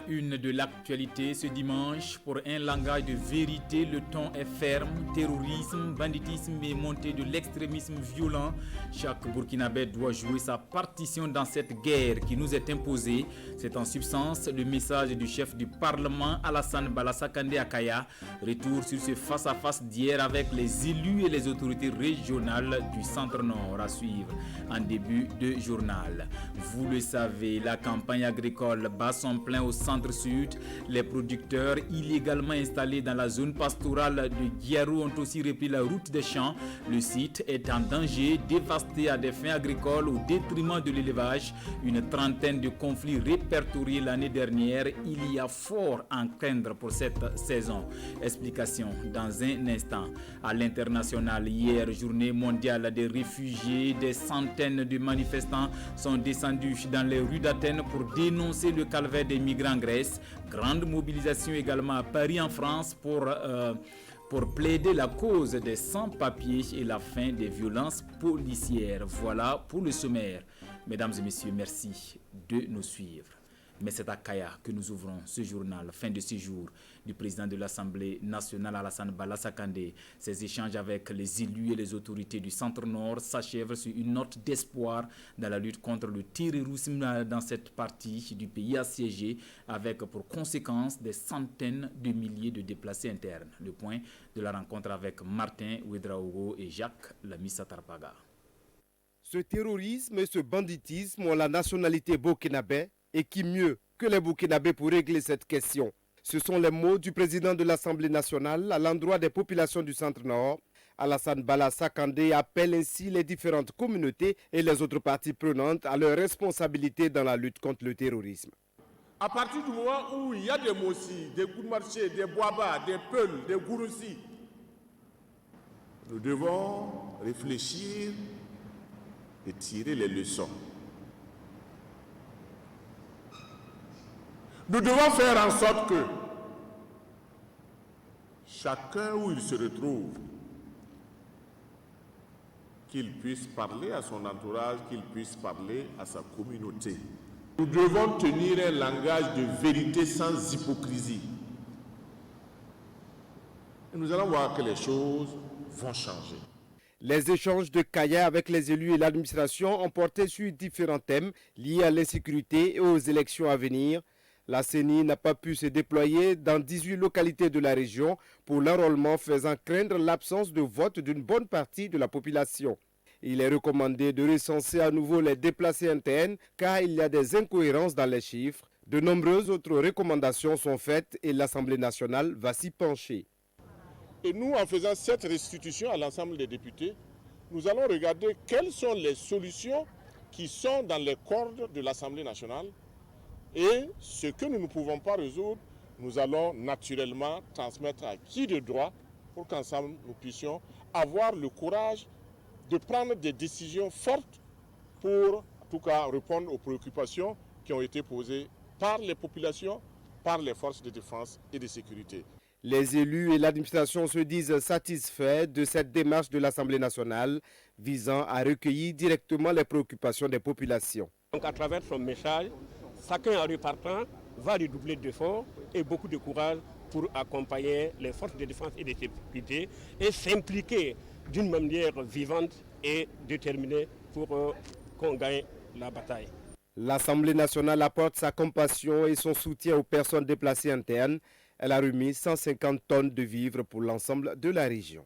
une de l'actualité ce dimanche. Pour un langage de vérité, le ton est ferme. Terrorisme, banditisme et montée de l'extrémisme violent. Chaque Burkinabé doit jouer sa partition dans cette guerre qui nous est imposée. C'est en substance le message du chef du Parlement, Alassane Bala Kandé Akaya. Retour sur ce face-à-face d'hier avec les élus et les autorités régionales du Centre-Nord à suivre en début de journal. Vous le savez, la campagne agricole bat son plein au centre-sud. Les producteurs illégalement installés dans la zone pastorale de Guiarou ont aussi repris la route des champs. Le site est en danger, dévasté à des fins agricoles au détriment de l'élevage. Une trentaine de conflits répertoriés l'année dernière. Il y a fort à en craindre pour cette saison. Explication dans un instant. À l'international, hier, journée mondiale des réfugiés, des centaines de manifestants sont descendus dans les rues d'Athènes pour dénoncer le calvaire des migrants en Grèce. Grande mobilisation également à Paris en France pour plaider la cause des sans-papiers et la fin des violences policières. Voilà pour le sommaire. Mesdames et messieurs, merci de nous suivre. Mais c'est à Kaya que nous ouvrons ce journal, fin de séjour du président de l'Assemblée nationale Alassane Bala Kandé. Ces échanges avec les élus et les autorités du Centre-Nord s'achèvent sur une note d'espoir dans la lutte contre le terrorisme dans cette partie du pays assiégé, avec pour conséquence des centaines de milliers de déplacés internes. Le point de la rencontre avec Martin Ouedraogo et Jacques Lamissa Tarpaga. Ce terrorisme et ce banditisme ont la nationalité burkinabé. Et qui mieux que les Burkinabés pour régler cette question? Ce sont les mots du président de l'Assemblée nationale à l'endroit des populations du Centre-Nord. Alassane Bala Kandé appelle ainsi les différentes communautés et les autres parties prenantes à leur responsabilité dans la lutte contre le terrorisme. À partir du moment où il y a des Mossi, des Goudmarché, des Boaba, des Peul, des Gouroussi, nous devons réfléchir et tirer les leçons. Nous devons faire en sorte que chacun où il se retrouve, qu'il puisse parler à son entourage, qu'il puisse parler à sa communauté. Nous devons tenir un langage de vérité sans hypocrisie. Et nous allons voir que les choses vont changer. Les échanges de Kaya avec les élus et l'administration ont porté sur différents thèmes liés à l'insécurité et aux élections à venir. La CENI n'a pas pu se déployer dans 18 localités de la région pour l'enrôlement, faisant craindre l'absence de vote d'une bonne partie de la population. Il est recommandé de recenser à nouveau les déplacés internes car il y a des incohérences dans les chiffres. De nombreuses autres recommandations sont faites et l'Assemblée nationale va s'y pencher. Et nous, en faisant cette restitution à l'ensemble des députés, nous allons regarder quelles sont les solutions qui sont dans les cordes de l'Assemblée nationale. Et ce que nous ne pouvons pas résoudre, nous allons naturellement transmettre à qui de droit pour qu'ensemble nous puissions avoir le courage de prendre des décisions fortes pour, en tout cas, répondre aux préoccupations qui ont été posées par les populations, par les forces de défense et de sécurité. Les élus et l'administration se disent satisfaits de cette démarche de l'Assemblée nationale visant à recueillir directement les préoccupations des populations. Donc à travers son message, chacun en repartant va redoubler d'efforts et beaucoup de courage pour accompagner les forces de défense et de sécurité et s'impliquer d'une manière vivante et déterminée pour qu'on gagne la bataille. L'Assemblée nationale apporte sa compassion et son soutien aux personnes déplacées internes. Elle a remis 150 tonnes de vivres pour l'ensemble de la région.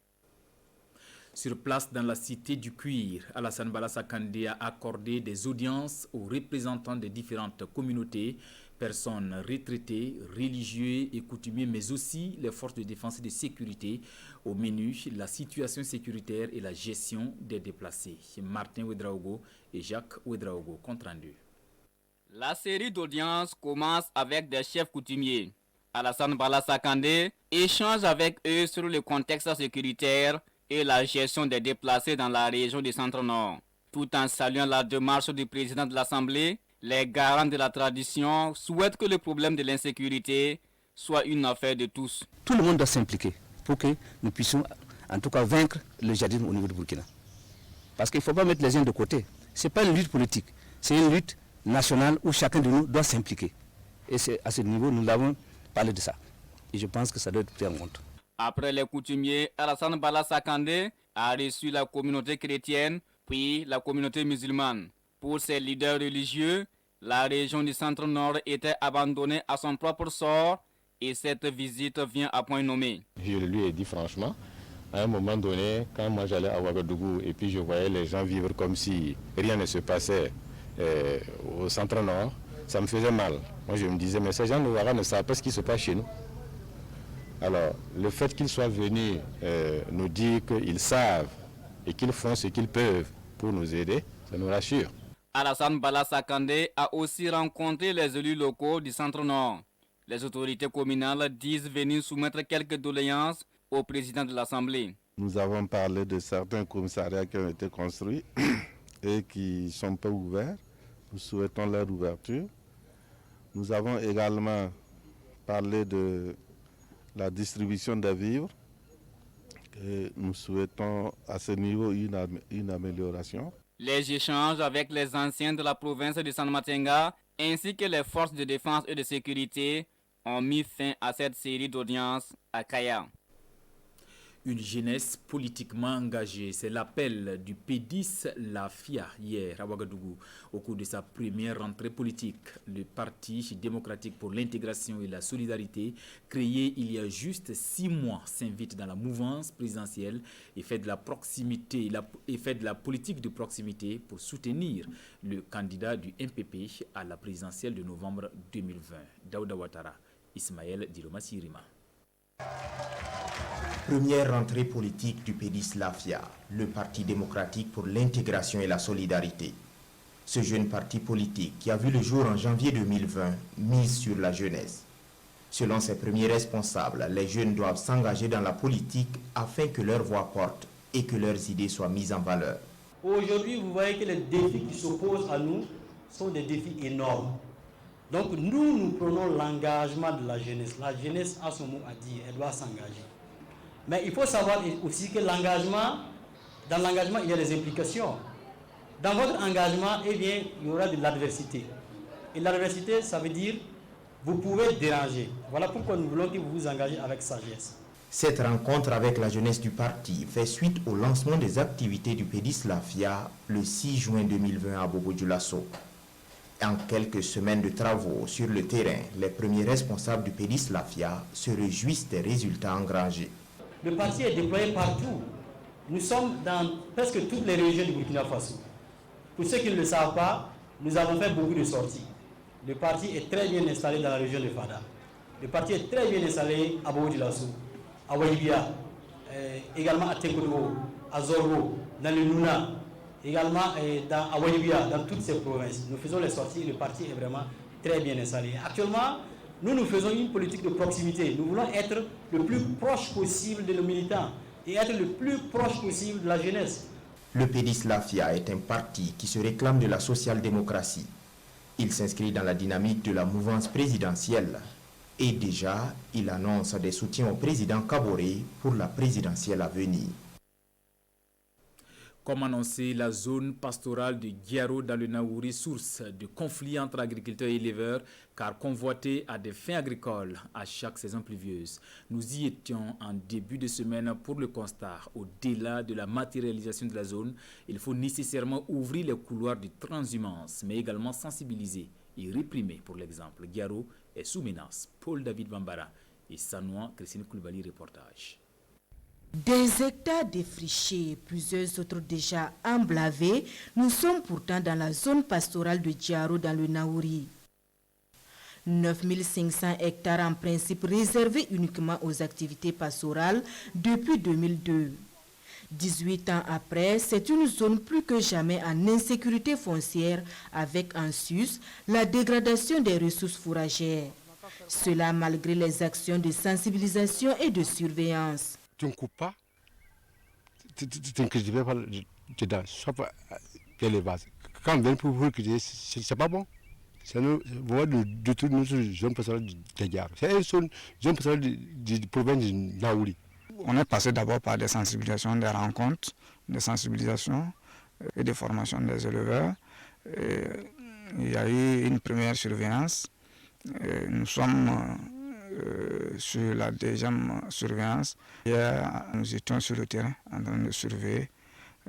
Sur place dans la cité du Cuir, Alassane Bala Kandé a accordé des audiences aux représentants des différentes communautés, personnes retraitées, religieux et coutumiers, mais aussi les forces de défense et de sécurité. Au menu, la situation sécuritaire et la gestion des déplacés. Martin Ouedraogo et Jacques Ouedraogo, compte rendu. La série d'audiences commence avec des chefs coutumiers. Alassane Bala Kandé échange avec eux sur le contexte sécuritaire et la gestion des déplacés dans la région du Centre-Nord. Tout en saluant la démarche du président de l'Assemblée, les garants de la tradition souhaitent que le problème de l'insécurité soit une affaire de tous. Tout le monde doit s'impliquer pour que nous puissions en tout cas vaincre le djihadisme au niveau du Burkina. Parce qu'il ne faut pas mettre les uns de côté. Ce n'est pas une lutte politique, c'est une lutte nationale où chacun de nous doit s'impliquer. Et c'est à ce niveau, nous l'avons parlé de ça. Et je pense que ça doit être pris en compte. Après les coutumiers, Alassane Bala Sakandé a reçu la communauté chrétienne, puis la communauté musulmane. Pour ces leaders religieux, la région du centre-nord était abandonnée à son propre sort et cette visite vient à point nommé. Je lui ai dit franchement, à un moment donné, quand moi j'allais à Ouagadougou et puis je voyais les gens vivre comme si rien ne se passait au centre-nord, ça me faisait mal. Moi je me disais, mais ces gens de Ouaga ne savent pas ce qui se passe chez nous. Alors, le fait qu'ils soient venus nous dire qu'ils savent et qu'ils font ce qu'ils peuvent pour nous aider, ça nous rassure. Alassane Bala Sakandé a aussi rencontré les élus locaux du Centre-Nord. Les autorités communales disent venir soumettre quelques doléances au président de l'Assemblée. Nous avons parlé de certains commissariats qui ont été construits et qui ne sont pas ouverts. Nous souhaitons leur ouverture. Nous avons également parlé de la distribution des vivres. Et nous souhaitons à ce niveau une amélioration. Les échanges avec les anciens de la province de San Matenga ainsi que les forces de défense et de sécurité ont mis fin à cette série d'audiences à Kaya. Une jeunesse politiquement engagée, c'est l'appel du P10 Lafia hier à Ouagadougou au cours de sa première rentrée politique. Le Parti démocratique pour l'intégration et la solidarité, créé il y a juste 6 mois, s'invite dans la mouvance présidentielle et fait de la proximité de la politique de proximité pour soutenir le candidat du MPP à la présidentielle de novembre 2020. Daouda Ouattara, Ismaël Diloma Sirima. Première rentrée politique du P10 Lafia, le Parti démocratique pour l'intégration et la solidarité. Ce jeune parti politique qui a vu le jour en janvier 2020 mise sur la jeunesse. Selon ses premiers responsables, les jeunes doivent s'engager dans la politique afin que leur voix porte et que leurs idées soient mises en valeur. Aujourd'hui, vous voyez que les défis qui s'opposent à nous sont des défis énormes. Donc nous prenons l'engagement de la jeunesse. La jeunesse a son mot à dire, elle doit s'engager. Mais il faut savoir aussi que dans l'engagement, il y a des implications. Dans votre engagement, eh bien, il y aura de l'adversité. Et l'adversité, ça veut dire, vous pouvez déranger. Voilà pourquoi nous voulons que vous vous engagez avec sagesse. Cette rencontre avec la jeunesse du parti fait suite au lancement des activités du P10 Lafia le 6 juin 2020 à Bobo-Dioulasso. En quelques semaines de travaux sur le terrain, les premiers responsables du P10 Lafia se réjouissent des résultats engrangés. Le parti est déployé partout. Nous sommes dans presque toutes les régions du Burkina Faso. Pour ceux qui ne le savent pas, nous avons fait beaucoup de sorties. Le parti est très bien installé dans la région de Fada. Le parti est très bien installé à Bobo-Dioulasso, à Waïbia, également à Tenkodo, à Zorro, dans le Nouna, également à Waïbia, dans toutes ces provinces. Nous faisons les sorties et le parti est vraiment très bien installé. Actuellement, nous faisons une politique de proximité. Nous voulons être le plus proche possible de nos militants et être le plus proche possible de la jeunesse. Le P10 Lafia est un parti qui se réclame de la social-démocratie. Il s'inscrit dans la dynamique de la mouvance présidentielle. Et déjà, il annonce des soutiens au président Kaboré pour la présidentielle à venir. Comme annoncé, la zone pastorale de Guiaro dans le Naouri, source de conflits entre agriculteurs et éleveurs, car convoitée à des fins agricoles à chaque saison pluvieuse. Nous y étions en début de semaine pour le constat. Au-delà de la matérialisation de la zone, il faut nécessairement ouvrir les couloirs de transhumance, mais également sensibiliser et réprimer. Pour l'exemple, Guiaro est sous menace. Paul David Bambara et Sanoua Christine Koulibaly, reportage. Des hectares défrichés et plusieurs autres déjà emblavés, nous sommes pourtant dans la zone pastorale de Guiaro dans le Naouri. 9500 hectares en principe réservés uniquement aux activités pastorales depuis 2002. 18 ans après, c'est une zone plus que jamais en insécurité foncière avec en sus la dégradation des ressources fourragères. Cela malgré les actions de sensibilisation et de surveillance. Tu ne coupes pas, tu ne cultives pas dedans, sauf l'élevage. Quand on vient pour cultiver, c'est pas bon. C'est de toute notre zone pastorale de Guiaro. C'est une zone pastorale de province de Naouri. On est passé d'abord par des sensibilisations, des rencontres, des sensibilisations et des formations des éleveurs. Et il y a eu une première surveillance Nous sommes sur la deuxième surveillance. Hier, nous étions sur le terrain en train de surveiller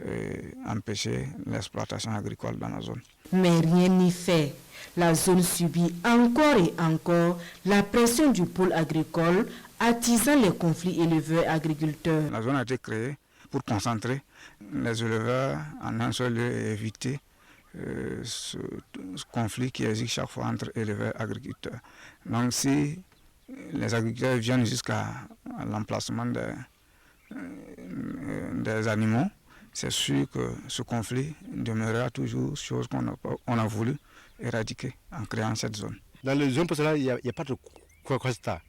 et empêcher l'exploitation agricole dans la zone. Mais rien n'y fait. La zone subit encore et encore la pression du pôle agricole, attisant les conflits éleveurs-agriculteurs. La zone a été créée pour concentrer les éleveurs en un seul lieu et éviter ce conflit qui existe chaque fois entre éleveurs et agriculteurs. Donc si les agriculteurs viennent jusqu'à l'emplacement des animaux, c'est sûr que ce conflit demeurera toujours chose qu'on a voulu éradiquer en créant cette zone. Dans les zones pastorales, il n'y a pas de constat.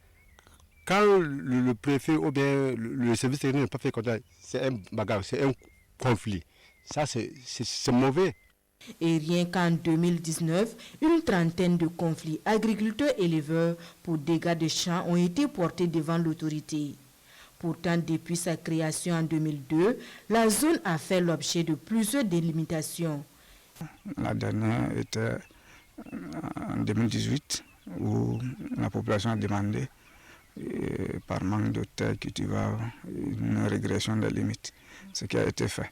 Quand le préfet ou bien le service technique n'a pas fait contact, c'est un bagarre, c'est un conflit. Ça, c'est mauvais. Et rien qu'en 2019, une trentaine de conflits agriculteurs-éleveurs pour dégâts de champs ont été portés devant l'autorité. Pourtant, depuis sa création en 2002, la zone a fait l'objet de plusieurs délimitations. La dernière était en 2018, où la population a demandé, par manque de terre cultivable, une régression des limites, ce qui a été fait.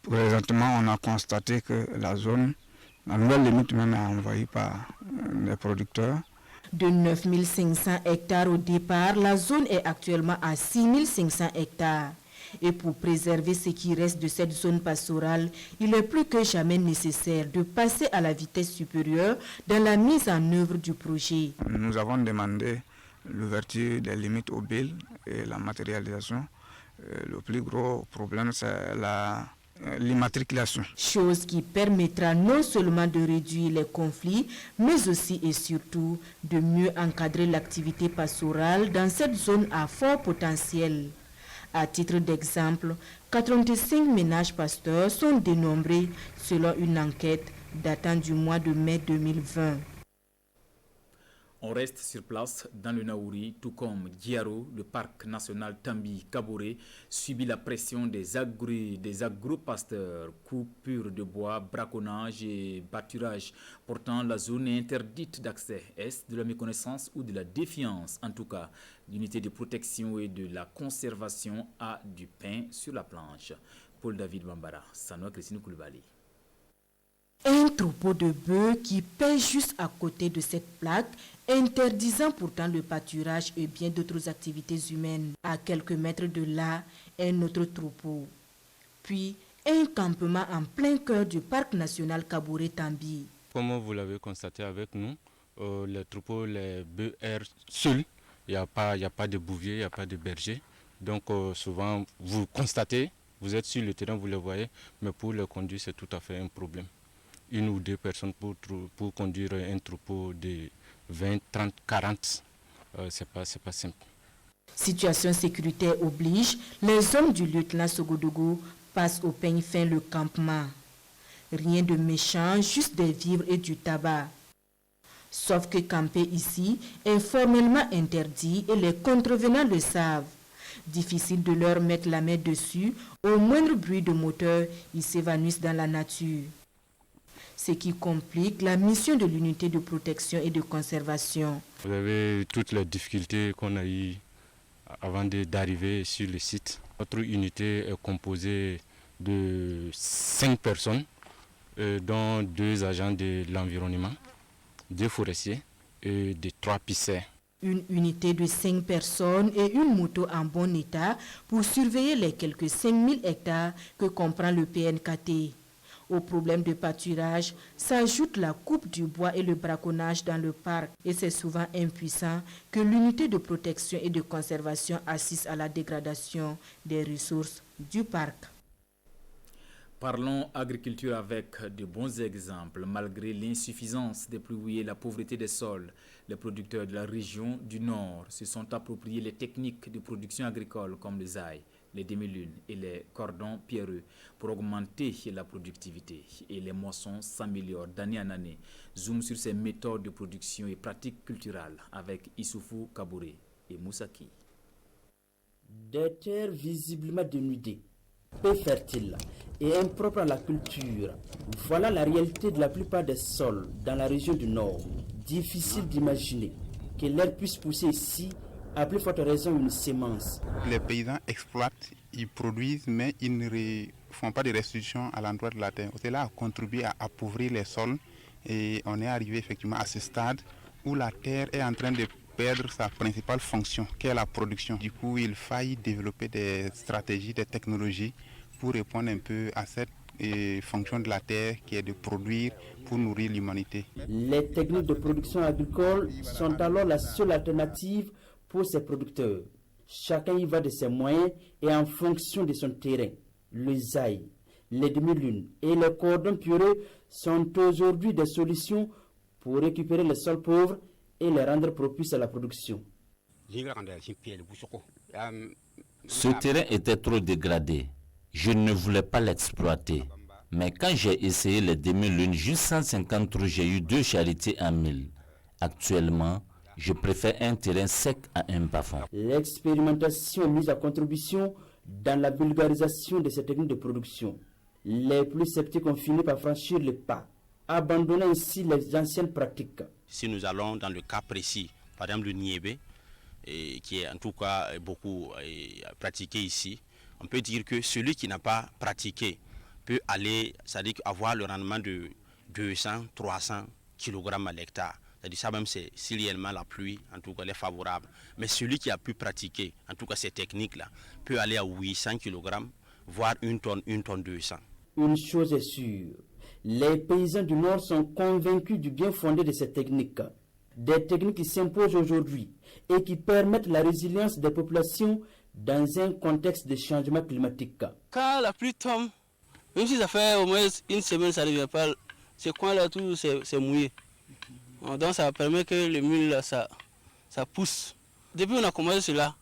Présentement, on a constaté que la nouvelle limite même est envahie par les producteurs. De 9500 hectares au départ, la zone est actuellement à 6500 hectares. Et pour préserver ce qui reste de cette zone pastorale, il est plus que jamais nécessaire de passer à la vitesse supérieure dans la mise en œuvre du projet. Nous avons demandé l'ouverture des limites au BIL et la matérialisation. Le plus gros problème, c'est l'immatriculation. Chose qui permettra non seulement de réduire les conflits, mais aussi et surtout de mieux encadrer l'activité pastorale dans cette zone à fort potentiel. À titre d'exemple, 85 ménages pasteurs sont dénombrés selon une enquête datant du mois de mai 2020. On reste sur place dans le Naouri, tout comme Diaro, le parc national Tambi-Kaboré subit la pression des agro-pasteurs, coupures de bois, braconnage et pâturage. Pourtant, la zone est interdite d'accès. Est-ce de la méconnaissance ou de la défiance? En tout cas, l'unité de protection et de la conservation a du pain sur la planche. Paul David Bambara, Sanoa Christine Koulibaly. Un troupeau de bœufs qui pèse juste à côté de cette plaque, interdisant pourtant le pâturage et bien d'autres activités humaines. À quelques mètres de là, un autre troupeau. Puis, un campement en plein cœur du parc national Kaboré-Tambi. Comme vous l'avez constaté avec nous, les troupeaux, les bœufs errent seuls. Il n'y a pas de bouvier, il n'y a pas de berger. Donc souvent, vous constatez, vous êtes sur le terrain, vous les voyez, mais pour les conduire, c'est tout à fait un problème. Une ou deux personnes pour conduire un troupeau de 20, 30, 40, c'est pas simple. Situation sécuritaire oblige, les hommes du lieutenant Sogodougou passent au peigne fin le campement. Rien de méchant, juste des vivres et du tabac. Sauf que camper ici est formellement interdit et les contrevenants le savent. Difficile de leur mettre la main dessus, au moindre bruit de moteur, ils s'évanouissent dans la nature. Ce qui complique la mission de l'unité de protection et de conservation. Vous avez toutes les difficultés qu'on a eues avant d'arriver sur le site. Notre unité est composée de 5 personnes, dont 2 agents de l'environnement, 2 forestiers et 3 pisseurs. Une unité de 5 personnes et une moto en bon état pour surveiller les quelques 5000 hectares que comprend le PNKT. Au problème de pâturage s'ajoute la coupe du bois et le braconnage dans le parc. Et c'est souvent impuissant que l'unité de protection et de conservation assiste à la dégradation des ressources du parc. Parlons agriculture avec de bons exemples. Malgré l'insuffisance des pluies et la pauvreté des sols, les producteurs de la région du Nord se sont appropriés les techniques de production agricole comme les ailes, les demi-lunes et les cordons pierreux pour augmenter la productivité et les moissons s'améliorent d'année en année. Zoom sur ces méthodes de production et pratiques culturelles avec Issoufou Kaboré et Moussaki. Des terres visiblement dénudées, peu fertiles et impropres à la culture, voilà la réalité de la plupart des sols dans la région du Nord. difficile d'imaginer que l'herbe puisse pousser ici, à plus forte raison une sémence. Les paysans exploitent, ils produisent, mais ils ne font pas de restitution à l'endroit de la terre. Cela a contribué à appauvrir les sols et on est arrivé effectivement à ce stade où la terre est en train de perdre sa principale fonction, qui est la production. Du coup, il faille développer des stratégies, des technologies pour répondre un peu à cette fonction de la terre qui est de produire pour nourrir l'humanité. Les techniques de production agricole sont alors la seule alternative pour ces producteurs. Chacun y va de ses moyens et en fonction de son terrain. Le zaï, les demi-lunes et les cordons pieux sont aujourd'hui des solutions pour récupérer les sols pauvres et les rendre propices à la production. Ce terrain était trop dégradé. Je ne voulais pas l'exploiter. Mais quand j'ai essayé les demi-lunes, juste 150 trous, j'ai eu 2 charité en 1000. Actuellement, je préfère un terrain sec à un bas-fond. L'expérimentation est mise à contribution dans la vulgarisation de ces techniques de production. Les plus sceptiques ont fini par franchir le pas, abandonnant ainsi les anciennes pratiques. Si nous allons dans le cas précis, par exemple le niébé, qui est en tout cas beaucoup pratiqué ici, on peut dire que celui qui n'a pas pratiqué peut aller, c'est-à-dire avoir le rendement de 200, 300 kg à l'hectare. C'est-à-dire ça même si réellement la pluie, en tout cas, elle est favorable. Mais celui qui a pu pratiquer, en tout cas ces techniques-là, peut aller à 800 kg, voire 1 tonne 200. Une chose est sûre, les paysans du Nord sont convaincus du bien fondé de ces techniques. Des techniques qui s'imposent aujourd'hui et qui permettent la résilience des populations dans un contexte de changement climatique. Quand la pluie tombe, même si ça fait au moins une semaine, ça ne vient pas, ces coins-là, tout c'est mouillé. Donc ça permet que le mûle, là, ça pousse. Depuis qu'on a commencé cela,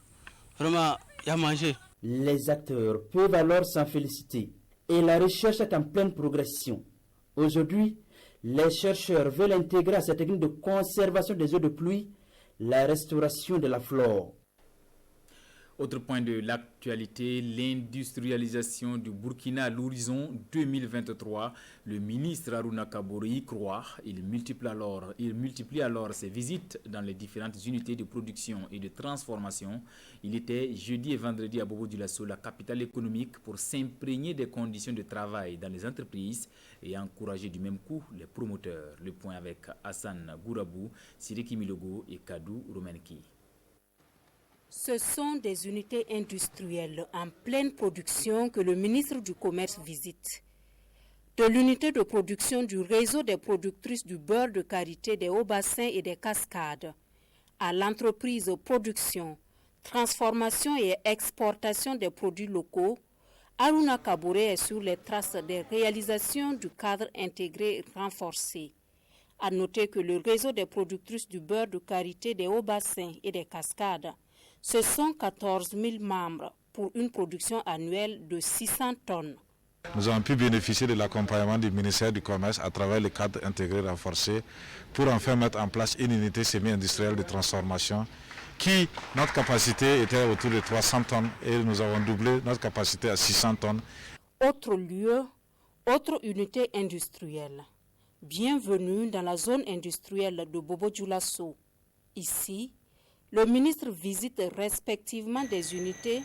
vraiment, il y a mangé. Les acteurs peuvent alors s'en féliciter et la recherche est en pleine progression. Aujourd'hui, les chercheurs veulent intégrer à cette technique de conservation des eaux de pluie la restauration de la flore. Autre point de l'actualité, l'industrialisation du Burkina à l'horizon 2023. Le ministre Harouna Kabouré y croit. Il multiplie alors ses visites dans les différentes unités de production et de transformation. Il était jeudi et vendredi à Bobo-Dioulasso, la capitale économique, pour s'imprégner des conditions de travail dans les entreprises et encourager du même coup les promoteurs. Le point avec Hassan Gourabou, Siriki Milogo et Kadou Romenki. Ce sont des unités industrielles en pleine production que le ministre du Commerce visite. De l'unité de production du réseau des productrices du beurre de karité des Hauts-Bassins et des Cascades, à l'entreprise production, transformation et exportation des produits locaux, Harouna Kabouré est sur les traces des réalisations du cadre intégré renforcé. À noter que le réseau des productrices du beurre de karité des Hauts-Bassins et des Cascades, ce sont 14 000 membres pour une production annuelle de 600 tonnes. Nous avons pu bénéficier de l'accompagnement du ministère du Commerce à travers le cadre intégré renforcé pour enfin mettre en place une unité semi-industrielle de transformation qui, notre capacité était autour de 300 tonnes et nous avons doublé notre capacité à 600 tonnes. Autre lieu, autre unité industrielle. Bienvenue dans la zone industrielle de Bobo-Dioulasso. Ici, le ministre visite respectivement des unités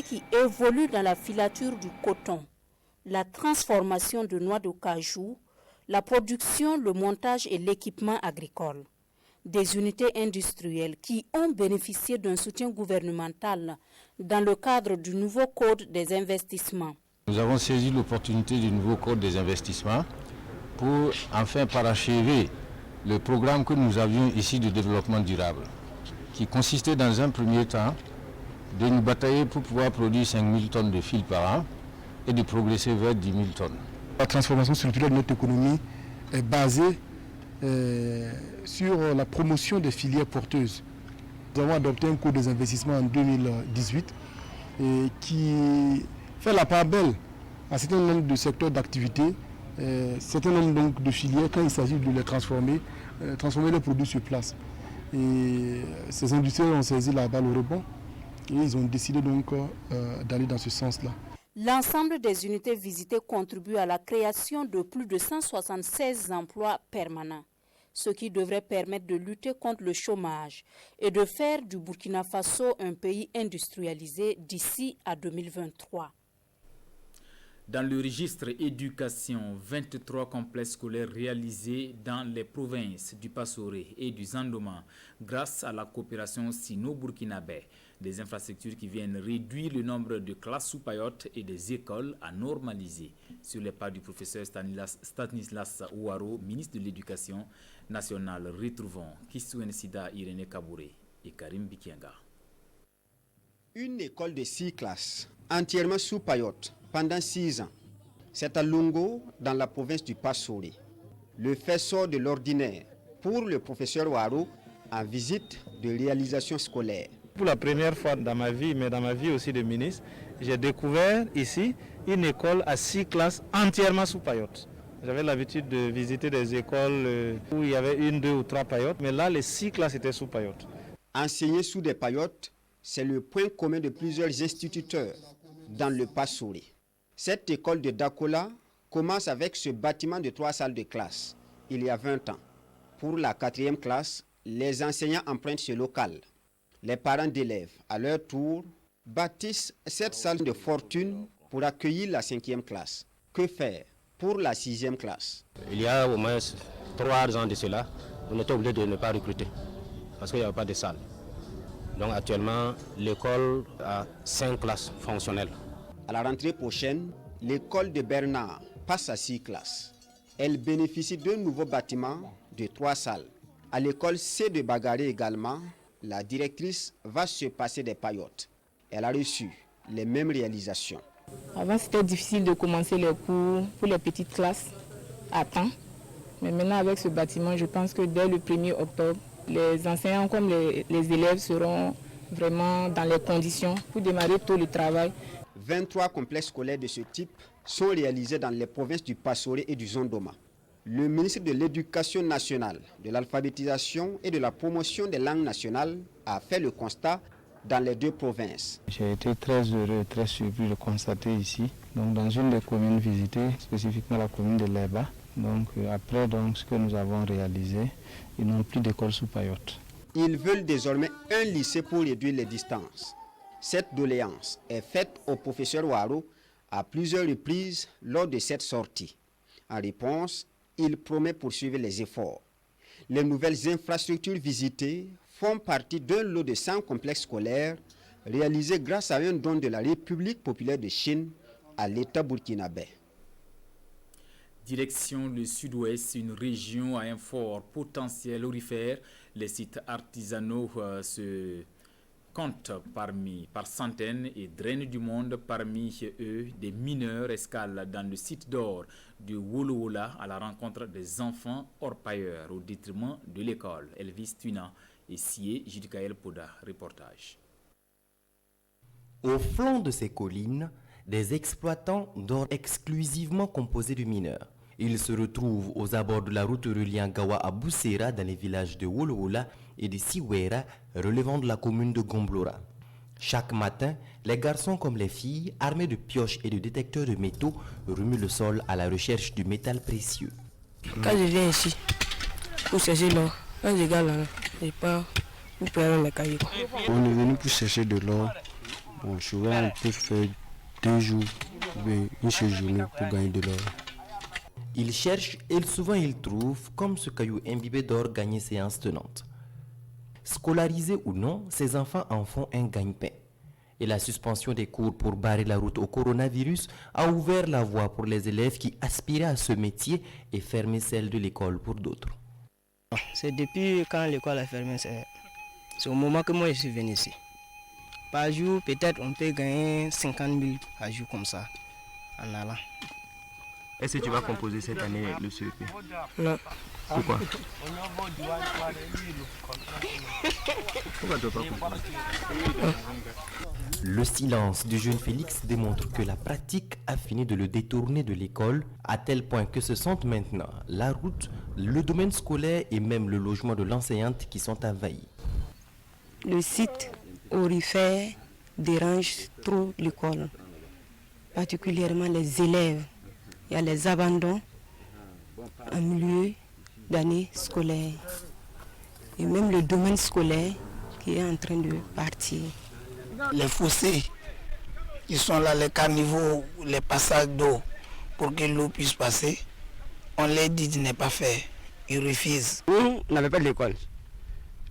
qui évoluent dans la filature du coton, la transformation de noix de cajou, la production, le montage et l'équipement agricole. Des unités industrielles qui ont bénéficié d'un soutien gouvernemental dans le cadre du nouveau Code des investissements. Nous avons saisi l'opportunité du nouveau Code des investissements pour enfin parachever le programme que nous avions ici de développement durable, qui consistait dans un premier temps de nous batailler pour pouvoir produire 5 000 tonnes de fil par an et de progresser vers 10 000 tonnes. La transformation structurelle de notre économie est basée sur la promotion des filières porteuses. Nous avons adopté un code des investissements en 2018 qui fait la part belle à un certain nombre de secteurs d'activité, un certain nombre donc de filières quand il s'agit de les transformer les produits sur place. Et ces industriels ont saisi la balle au rebond et ils ont décidé donc d'aller dans ce sens-là. L'ensemble des unités visitées contribue à la création de plus de 176 emplois permanents. ce qui devrait permettre de lutter contre le chômage et de faire du Burkina Faso un pays industrialisé d'ici à 2023. Dans le registre éducation, 23 complexes scolaires réalisés dans les provinces du Passoré et du Zandoma grâce à la coopération sino-burkinabé. Des infrastructures qui viennent réduire le nombre de classes sous paillotes et des écoles à normaliser. Sur les pas du professeur Stanislas Ouaro, ministre de l'Éducation nationale, retrouvons Kissou Nsida Irene Kabouré et Karim Bikianga. Une école de 6 classes, entièrement sous paillotes, pendant 6 ans. C'est à Lungo, dans la province du Passoré. Le fait sort de l'ordinaire pour le professeur Ouaro en visite de réalisation scolaire. Pour la première fois dans ma vie, mais dans ma vie aussi de ministre, j'ai découvert ici une école à 6 classes entièrement sous paillotes. J'avais l'habitude de visiter des écoles où il y avait 1, 2 ou 3 paillotes, mais là, les 6 classes étaient sous paillotes. Enseigner sous des paillotes, c'est le point commun de plusieurs instituteurs dans le Passoré. Cette école de Dakola commence avec ce bâtiment de 3 salles de classe, il y a 20 ans. Pour la 4e classe, les enseignants empruntent ce local. Les parents d'élèves, à leur tour, bâtissent cette salle de fortune pour accueillir la 5e classe. Que faire pour la 6e classe? Il y a au moins 3 ans de cela, on était obligé de ne pas recruter parce qu'il n'y avait pas de salle. Donc actuellement, l'école a 5 classes fonctionnelles. À la rentrée prochaine, l'école de Bernard passe à 6 classes. Elle bénéficie d'un nouveau bâtiment de 3 salles. À l'école C de Bagaré également, la directrice va se passer des paillotes. Elle a reçu les mêmes réalisations. Avant, c'était difficile de commencer les cours pour les petites classes à temps. Mais maintenant, avec ce bâtiment, je pense que dès le 1er octobre, les enseignants comme les élèves seront vraiment dans les conditions pour démarrer tôt le travail. 23 complexes scolaires de ce type sont réalisés dans les provinces du Passoré et du Zondoma. Le ministre de l'Éducation nationale, de l'alphabétisation et de la promotion des langues nationales a fait le constat dans les 2 provinces. J'ai été très heureux et très surpris de constater ici, donc dans une des communes visitées, spécifiquement la commune de Leba, après ce que nous avons réalisé, ils n'ont plus d'école sous paillotes. Ils veulent désormais un lycée pour réduire les distances. Cette doléance est faite au professeur Ouaro à plusieurs reprises lors de cette sortie. En réponse, il promet poursuivre les efforts. Les nouvelles infrastructures visitées font partie d'un lot de 100 complexes scolaires réalisés grâce à un don de la République populaire de Chine à l'État burkinabé. Direction le sud-ouest, une région à un fort potentiel aurifère. Les sites artisanaux se comptent par centaines et drainent du monde. Parmi eux, des mineurs escalent dans le site d'or de Wolowola à la rencontre des enfants orpailleurs au détriment de l'école. Elvis Tuna et Sié Judikael Poda, reportage. Au flanc de ces collines, des exploitants d'or exclusivement composés de mineurs. Ils se retrouvent aux abords de la route reliant Gawa à Boussera dans les villages de Wolowola et de Siwera relevant de la commune de Gomblora. Chaque matin, les garçons comme les filles, armés de pioches et de détecteurs de métaux, remuent le sol à la recherche du métal précieux. Quand je viens ici pour chercher l'or, quand je regarde là, je pars pour prendre mes cailloux. On est venu pour chercher de l'or. Bon, souvent, on peut faire 2 jours, une seule journée pour gagner de l'or. Ils cherchent et souvent ils trouvent, comme ce caillou imbibé d'or gagné séance tenante. Scolarisés ou non, ces enfants en font un gagne-pain. Et la suspension des cours pour barrer la route au coronavirus a ouvert la voie pour les élèves qui aspiraient à ce métier et fermé celle de l'école pour d'autres. C'est depuis quand l'école a fermé, c'est au moment que moi je suis venu ici. Par jour, peut-être on peut gagner 50 000 par jour comme ça, en allant. Est-ce que tu vas composer cette année le CEP? Non. Pourquoi? Pourquoi tu vas pas composer? Le silence du jeune Félix démontre que la pratique a fini de le détourner de l'école, à tel point que se sentent maintenant la route, le domaine scolaire et même le logement de l'enseignante qui sont envahis. Le site aurifère dérange trop l'école, particulièrement les élèves. Il y a les abandons en milieu d'année scolaire. Et même le domaine scolaire qui est en train de partir. Les fossés, ils sont là, les caniveaux, les passages d'eau, pour que l'eau puisse passer. On les dit de ne pas faire. Ils refusent. Nous, on n'avait pas d'école.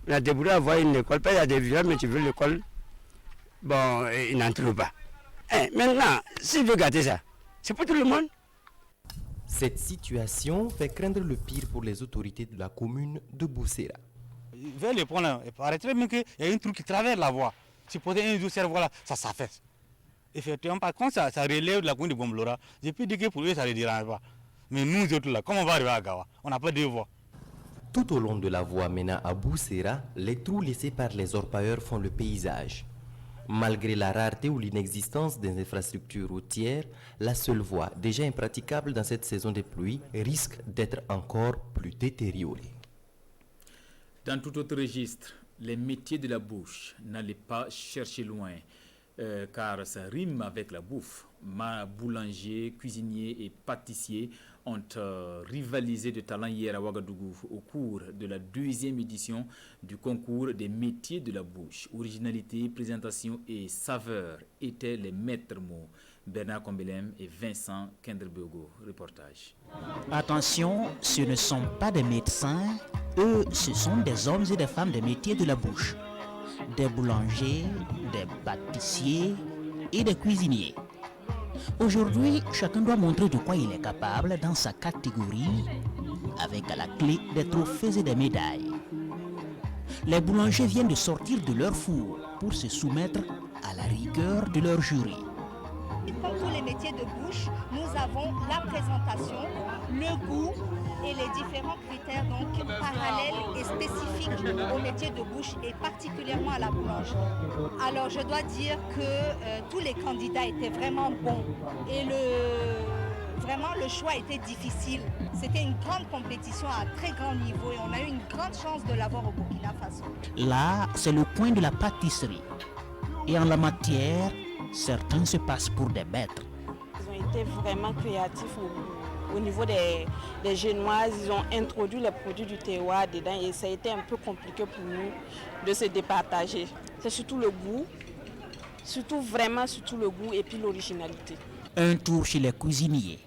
On a débrouillé à avoir une école. Il y a des villages, mais tu veux l'école, bon, ils n'en trouvent pas. Maintenant, s'il veut garder ça, c'est pour tout le monde. Cette situation fait craindre le pire pour les autorités de la commune de Boussera. Vers le point là, il paraît très bien qu'il y a un truc qui traverse la voie. Si poser un jour cette voie là, ça s'affaisse. Effectivement, par contre, ça relève de la commune de Bomblora. J'ai pu dire que pour eux, ça ne les dérange pas. Mais nous autres là, comment on va arriver à Gawa? On n'a pas de voie. Tout au long de la voie menant à Boussera, les trous laissés par les orpailleurs font le paysage. Malgré la rareté ou l'inexistence des infrastructures routières, la seule voie, déjà impraticable dans cette saison de pluie, risque d'être encore plus détériorée. Dans tout autre registre, les métiers de la bouche, n'allez pas chercher loin, car ça rime avec la bouffe. Boulangers, cuisiniers et pâtissiers ont rivalisé de talent hier à Ouagadougou au cours de la 2e édition du concours des métiers de la bouche. Originalité, présentation et saveur étaient les maîtres mots. Bernard Combelem et Vincent Kendelbego. Reportage. Attention, ce ne sont pas des médecins, eux, ce sont des hommes et des femmes des métiers de la bouche. Des boulangers, des pâtissiers et des cuisiniers. Aujourd'hui, chacun doit montrer de quoi il est capable dans sa catégorie, avec à la clé des trophées et des médailles. Les boulangers viennent de sortir de leur four pour se soumettre à la rigueur de leur jury. Comme tous les métiers de bouche, nous avons la présentation, le goût et les différents critères donc parallèles et spécifiques au métier de bouche et particulièrement à la boulangerie. Alors je dois dire que tous les candidats étaient vraiment bons et vraiment le choix était difficile. C'était une grande compétition à très grand niveau et on a eu une grande chance de l'avoir au Burkina Faso. Là, c'est le coin de la pâtisserie. Et en la matière, certains se passent pour des maîtres. Ils ont été vraiment créatifs au niveau des génoises. Ils ont introduit les produits du terroir dedans et ça a été un peu compliqué pour nous de se départager. C'est surtout le goût, surtout le goût et puis l'originalité. Un tour chez les cuisiniers.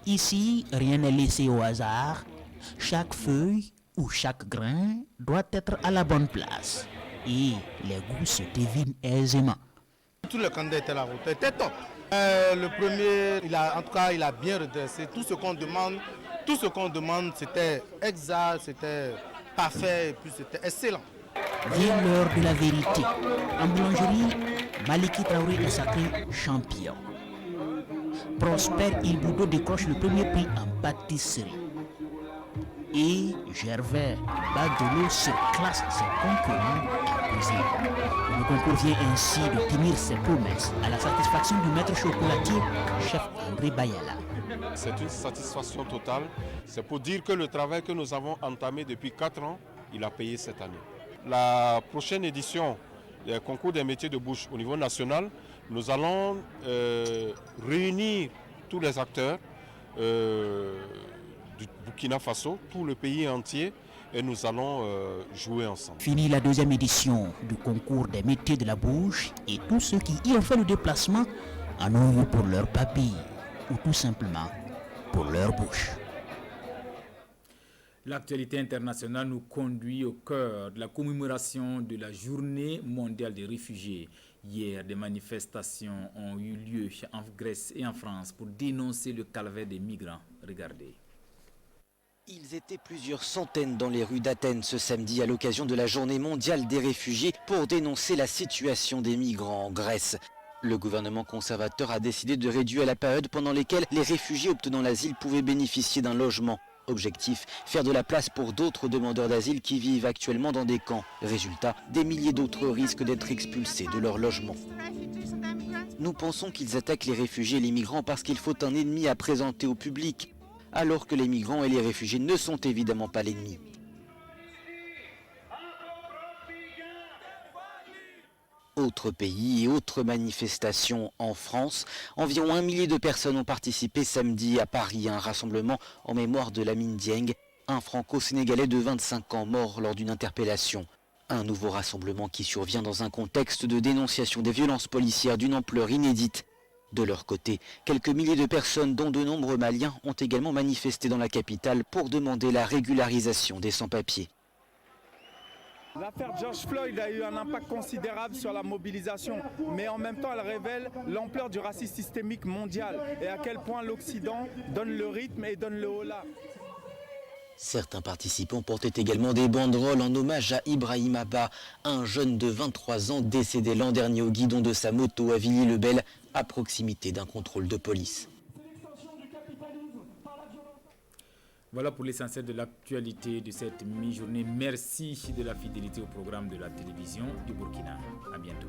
Ici, rien n'est laissé au hasard. Chaque feuille ou chaque grain doit être à la bonne place. Et les goûts se devinent aisément. Tous les candidats étaient là, c'était top. Le premier, il a bien redressé. Tout ce qu'on demande, c'était exact, c'était parfait, et puis c'était excellent. Vient l'heure de la vérité. En boulangerie, Maliki Traoré est sacré champion. Prosper Ilboudo décroche le premier prix en pâtisserie. Et Gervais Badolo surclasse ses concurrents en cuisine. Le concours vient ainsi de tenir ses promesses à la satisfaction du maître chocolatier, chef André Bayala. C'est une satisfaction totale. C'est pour dire que le travail que nous avons entamé depuis 4 ans, il a payé cette année. La prochaine édition du concours des métiers de bouche au niveau national, nous allons réunir tous les acteurs du Burkina Faso, tout le pays entier, et nous allons jouer ensemble. Fini la 2e édition du concours des métiers de la bouche et tous ceux qui y ont fait le déplacement en ont eu pour leur papille ou tout simplement pour leur bouche. L'actualité internationale nous conduit au cœur de la commémoration de la Journée mondiale des réfugiés. Hier, des manifestations ont eu lieu en Grèce et en France pour dénoncer le calvaire des migrants. Regardez. Ils étaient plusieurs centaines dans les rues d'Athènes ce samedi à l'occasion de la Journée mondiale des réfugiés pour dénoncer la situation des migrants en Grèce. Le gouvernement conservateur a décidé de réduire la période pendant laquelle les réfugiés obtenant l'asile pouvaient bénéficier d'un logement. Objectif, faire de la place pour d'autres demandeurs d'asile qui vivent actuellement dans des camps. Résultat, des milliers d'autres risquent d'être expulsés de leur logement. Nous pensons qu'ils attaquent les réfugiés et les migrants parce qu'il faut un ennemi à présenter au public, alors que les migrants et les réfugiés ne sont évidemment pas l'ennemi. Autres pays et autres manifestations en France, environ 1 millier de personnes ont participé samedi à Paris à un rassemblement en mémoire de Lamine Dieng, un franco-sénégalais de 25 ans mort lors d'une interpellation. Un nouveau rassemblement qui survient dans un contexte de dénonciation des violences policières d'une ampleur inédite. De leur côté, quelques milliers de personnes, dont de nombreux Maliens, ont également manifesté dans la capitale pour demander la régularisation des sans-papiers. L'affaire George Floyd a eu un impact considérable sur la mobilisation, mais en même temps elle révèle l'ampleur du racisme systémique mondial et à quel point l'Occident donne le rythme et donne le holà. Certains participants portaient également des banderoles en hommage à Ibrahim Abba, un jeune de 23 ans décédé l'an dernier au guidon de sa moto à Villiers-le-Bel, à proximité d'un contrôle de police. Voilà pour l'essentiel de l'actualité de cette mi-journée. Merci de la fidélité au programme de la télévision du Burkina. À bientôt.